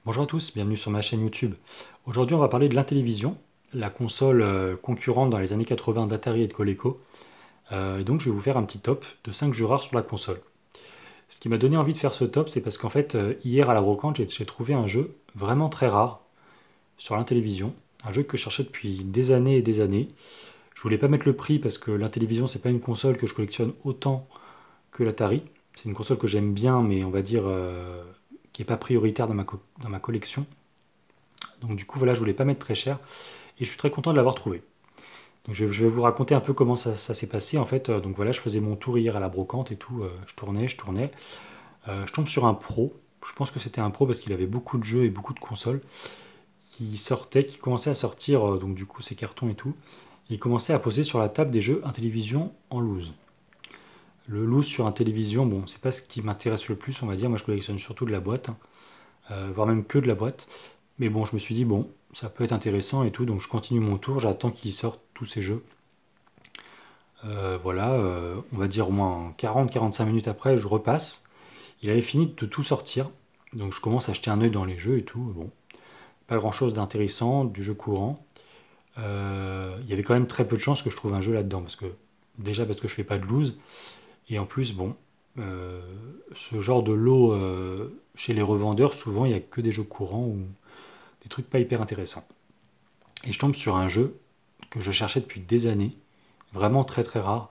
Bonjour à tous, bienvenue sur ma chaîne YouTube. Aujourd'hui, on va parler de l'Intellivision, la console concurrente dans les années 80 d'Atari et de Coleco. Et donc, je vais vous faire un petit top de 5 jeux rares sur la console. Ce qui m'a donné envie de faire ce top, c'est parce qu'en fait, hier à la brocante, j'ai trouvé un jeu vraiment très rare sur l'Intellivision. Un jeu que je cherchais depuis des années et des années. Je voulais pas mettre le prix parce que l'Intellivision, c'est pas une console que je collectionne autant que l'Atari. C'est une console que j'aime bien, mais on va dire qui n'est pas prioritaire dans ma collection. Donc du coup, voilà, je voulais pas mettre très cher et je suis très content de l'avoir trouvé. Donc je vais vous raconter un peu comment ça s'est passé en fait. Donc voilà, je faisais mon tour hier à la brocante et tout, je tournais, je tournais. Je tombe sur un pro. Je pense que c'était un pro parce qu'il avait beaucoup de jeux et beaucoup de consoles qui sortaient, qui commençaient à sortir, donc du coup ces cartons et tout. Et il commençait à poser sur la table des jeux Intellivision en loose. Le loose sur Intellivision, bon, c'est pas ce qui m'intéresse le plus, on va dire. Moi, je collectionne surtout de la boîte, hein, voire même que de la boîte. Mais bon, je me suis dit, bon, ça peut être intéressant et tout, donc je continue mon tour, j'attends qu'ils sortent tous ces jeux. Voilà, on va dire au moins 40-45 minutes après, je repasse. Il avait fini de tout sortir, donc je commence à jeter un œil dans les jeux et tout. Bon, pas grand chose d'intéressant, du jeu courant. Il y avait quand même très peu de chances que je trouve un jeu là-dedans, parce que déjà parce que je fais pas de loose, et en plus, bon, euh, ce genre de lot chez les revendeurs, souvent il n'y a que des jeux courants ou des trucs pas hyper intéressants. Et je tombe sur un jeu que je cherchais depuis des années, vraiment très très rare.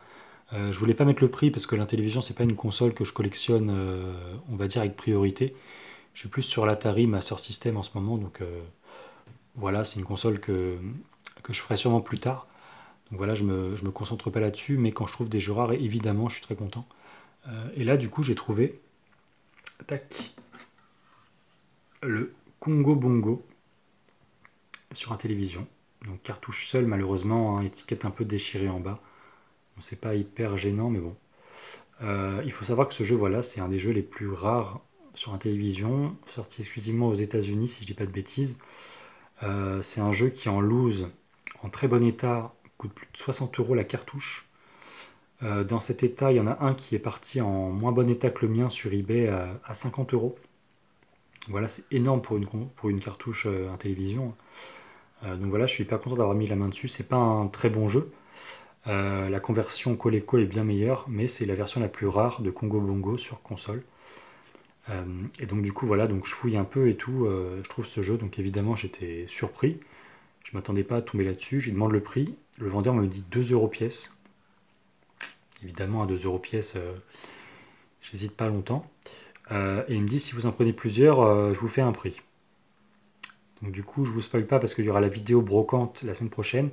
Je voulais pas mettre le prix parce que l'Intellivision c'est pas une console que je collectionne, on va dire avec priorité. Je suis plus sur l'Atari Master System en ce moment, donc voilà, c'est une console que je ferai sûrement plus tard. Donc voilà, je me concentre pas là-dessus, mais quand je trouve des jeux rares, évidemment, je suis très content. Et là, du coup, j'ai trouvé, tac, le Congo Bongo sur Intellivision. Donc cartouche seule, malheureusement, hein, étiquette un peu déchirée en bas. Bon, c'est pas hyper gênant, mais bon. Il faut savoir que ce jeu, voilà, c'est un des jeux les plus rares sur Intellivision, sorti exclusivement aux États-Unis, si je dis pas de bêtises. C'est un jeu qui est en loose, en très bon état, coûte plus de 60 euros la cartouche. Dans cet état, il y en a un qui est parti en moins bon état que le mien sur eBay à 50 euros. Voilà, c'est énorme pour une cartouche Intellivision. Donc voilà, je suis pas content d'avoir mis la main dessus. C'est pas un très bon jeu. La conversion Coleco est bien meilleure, mais c'est la version la plus rare de Congo Bongo sur console. Et donc du coup voilà, donc je fouille un peu et tout, je trouve ce jeu, donc évidemment j'étais surpris, je m'attendais pas à tomber là-dessus, je lui demande le prix, le vendeur me dit 2 euros pièce. Évidemment à 2 euros pièce, j'hésite pas longtemps. Et il me dit si vous en prenez plusieurs, je vous fais un prix. Donc du coup je vous spoil pas parce qu'il y aura la vidéo brocante la semaine prochaine,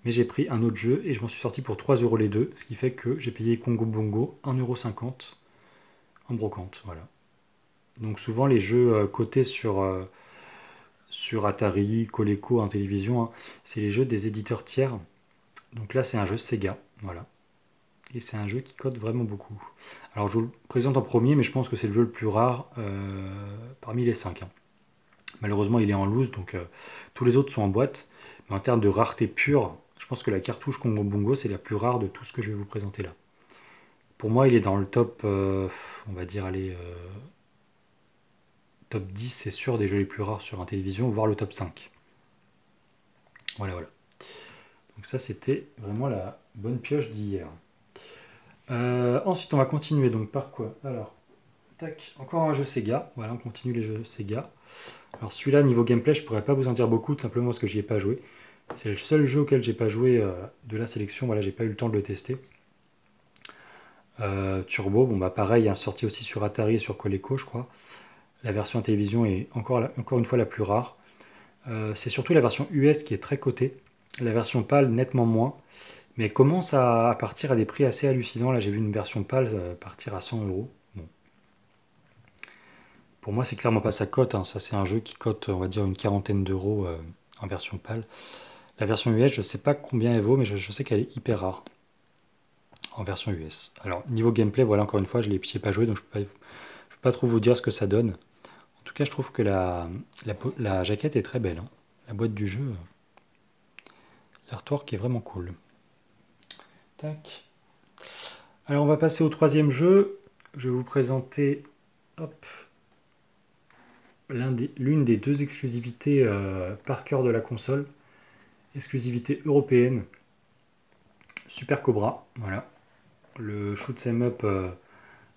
mais j'ai pris un autre jeu et je m'en suis sorti pour 3 euros les deux, ce qui fait que j'ai payé Congo Bongo 1,50 € en brocante. Voilà. Donc souvent les jeux cotés sur Atari, Coleco, en télévision, hein, c'est les jeux des éditeurs tiers. Donc là c'est un jeu Sega, voilà. Et c'est un jeu qui cote vraiment beaucoup. Alors je vous le présente en premier, mais je pense que c'est le jeu le plus rare parmi les 5, hein. Malheureusement il est en loose, donc tous les autres sont en boîte. Mais en termes de rareté pure, je pense que la cartouche Congo Bongo c'est la plus rare de tout ce que je vais vous présenter là. Pour moi, il est dans le top, on va dire, allez, top 10, c'est sûr, des jeux les plus rares sur un télévision, voire le top 5. Voilà, voilà. Donc ça, c'était vraiment la bonne pioche d'hier. Ensuite, on va continuer donc par quoi? Alors, tac, encore un jeu Sega. Voilà, on continue les jeux Sega. Alors celui-là, niveau gameplay, je pourrais pas vous en dire beaucoup, tout simplement parce que j'y ai pas joué. C'est le seul jeu auquel j'ai pas joué de la sélection. Voilà, j'ai pas eu le temps de le tester. Turbo, bon bah pareil, hein, sorti aussi sur Atari et sur Coleco, je crois. La version télévision est encore une fois la plus rare. C'est surtout la version US qui est très cotée. La version PAL nettement moins. Mais elle commence à partir à des prix assez hallucinants. Là, j'ai vu une version PAL partir à 100 euros. Bon. Pour moi, c'est clairement pas sa cote, hein. Ça, c'est un jeu qui cote, on va dire, une quarantaine d'euros en version PAL. La version US, je sais pas combien elle vaut, mais je sais qu'elle est hyper rare en version US. Alors, niveau gameplay, voilà, encore une fois, je n'y ai pas joué, donc je peux pas trop vous dire ce que ça donne. En tout cas, je trouve que la jaquette est très belle, hein. La boîte du jeu, l'artwork est vraiment cool. Tac. Alors, on va passer au troisième jeu. Je vais vous présenter, hop, l'une des deux exclusivités par cœur de la console, exclusivité européenne, Super Cobra, voilà. Le shoot 'em up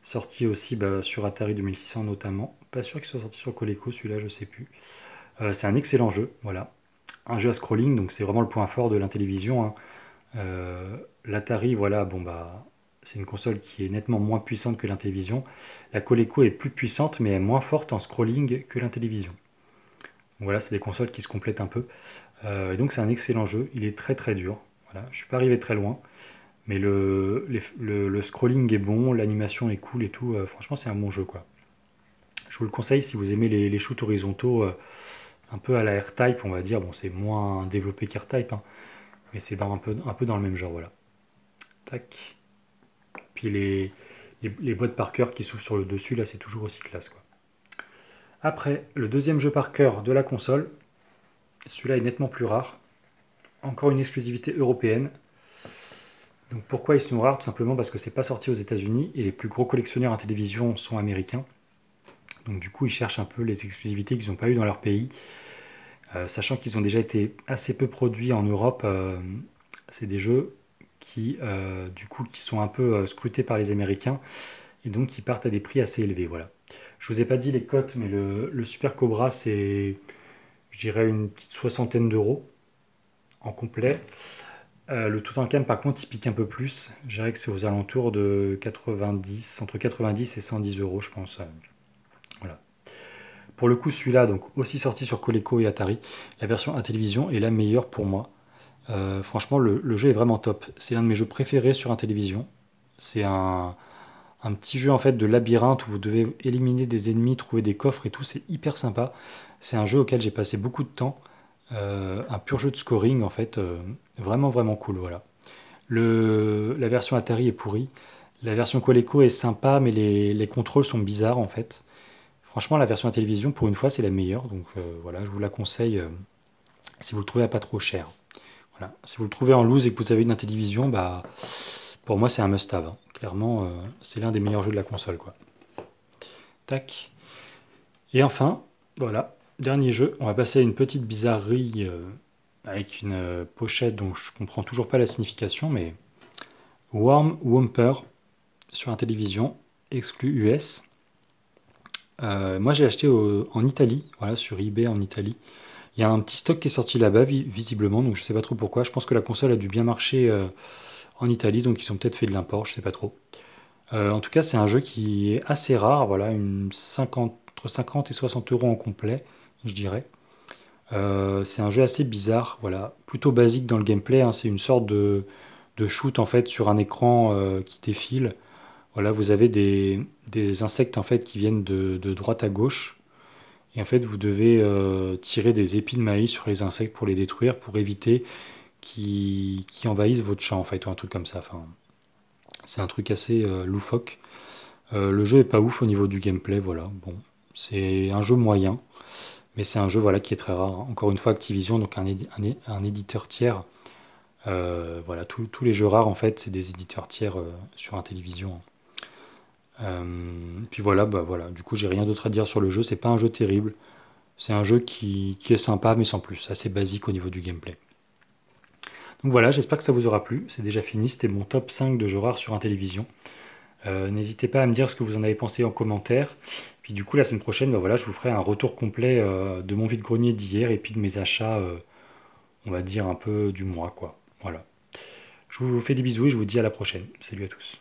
sorti aussi sur Atari 2600 notamment. Pas sûr qu'il soit sorti sur Coleco, celui-là, je sais plus. C'est un excellent jeu, voilà. Un jeu à scrolling, donc c'est vraiment le point fort de l'Intellivision, hein. L'Atari, voilà, bon bah, c'est une console qui est nettement moins puissante que l'Intellivision. La Coleco est plus puissante, mais est moins forte en scrolling que l'Intellivision. Voilà, c'est des consoles qui se complètent un peu. Et donc c'est un excellent jeu, il est très très dur. Voilà, je suis pas arrivé très loin, mais le scrolling est bon, l'animation est cool et tout. Franchement, c'est un bon jeu, quoi. Je vous le conseille si vous aimez les shoots horizontaux, un peu à la R-Type, on va dire. Bon, c'est moins développé qu'R-Type, hein, mais c'est un peu dans le même genre, voilà. Tac. Puis les boîtes par cœur qui s'ouvrent sur le dessus, là, c'est toujours aussi classe, quoi. Après, le deuxième jeu par cœur de la console, celui-là est nettement plus rare. Encore une exclusivité européenne. Donc pourquoi ils sont rares? Tout simplement parce que c'est pas sorti aux États-Unis et les plus gros collectionneurs à télévision sont américains. Donc du coup, ils cherchent un peu les exclusivités qu'ils n'ont pas eu dans leur pays. Sachant qu'ils ont déjà été assez peu produits en Europe, c'est des jeux qui, du coup, qui sont un peu scrutés par les Américains et donc qui partent à des prix assez élevés. Voilà. Je vous ai pas dit les cotes, mais le Super Cobra, c'est, je dirais, une petite soixantaine d'euros en complet. Le Toutankhamon, par contre, il pique un peu plus. Je dirais que c'est aux alentours de 90, entre 90 et 110 euros, je pense. Voilà. Pour le coup, celui-là, donc aussi sorti sur Coleco et Atari, la version Intellivision est la meilleure pour moi. Franchement, le jeu est vraiment top. C'est l'un de mes jeux préférés sur Intellivision. C'est un petit jeu en fait de labyrinthe où vous devez éliminer des ennemis, trouver des coffres et tout. C'est hyper sympa. C'est un jeu auquel j'ai passé beaucoup de temps. Un pur jeu de scoring en fait. Vraiment, vraiment cool. Voilà. La version Atari est pourrie. La version Coleco est sympa, mais les contrôles sont bizarres en fait. Franchement, la version à télévision, pour une fois, c'est la meilleure. Donc voilà, je vous la conseille si vous le trouvez à pas trop cher. Voilà. Si vous le trouvez en loose et que vous avez une Intellivision, bah, pour moi, c'est un must-have, hein. Clairement, c'est l'un des meilleurs jeux de la console, quoi. Tac. Et enfin, voilà, dernier jeu. On va passer à une petite bizarrerie avec une pochette dont je comprends toujours pas la signification, mais Worm Whomper sur Intellivision, exclu US. Moi, j'ai acheté en Italie, voilà, sur eBay en Italie. Il y a un petit stock qui est sorti là-bas, visiblement, donc je sais pas trop pourquoi. Je pense que la console a dû bien marcher en Italie, donc ils ont peut-être fait de l'import, je sais pas trop. En tout cas, c'est un jeu qui est assez rare, voilà, entre 50 et 60 euros en complet, je dirais. C'est un jeu assez bizarre, voilà, plutôt basique dans le gameplay, hein. C'est une sorte de shoot en fait sur un écran qui défile. Voilà, vous avez des insectes en fait qui viennent de droite à gauche. Et en fait, vous devez tirer des épis de maïs sur les insectes pour les détruire, pour éviter qu'ils envahissent votre champ, en fait, ou un truc comme ça. Enfin, c'est un truc assez loufoque. Le jeu est pas ouf au niveau du gameplay, voilà. Bon, c'est un jeu moyen, mais c'est un jeu voilà qui est très rare. Encore une fois, Activision, donc un éditeur tiers. Voilà, tous les jeux rares en fait, c'est des éditeurs tiers sur Intellivision. Puis voilà, bah voilà. Du coup, j'ai rien d'autre à dire sur le jeu. C'est pas un jeu terrible. C'est un jeu qui est sympa, mais sans plus. Assez basique au niveau du gameplay. Donc voilà, j'espère que ça vous aura plu. C'est déjà fini. C'était mon top 5 de jeux rares sur Intellivision. N'hésitez pas à me dire ce que vous en avez pensé en commentaire. Puis du coup, la semaine prochaine, bah voilà, je vous ferai un retour complet de mon vide-grenier d'hier et puis de mes achats, on va dire un peu du mois, quoi. Voilà. Je vous fais des bisous et je vous dis à la prochaine. Salut à tous.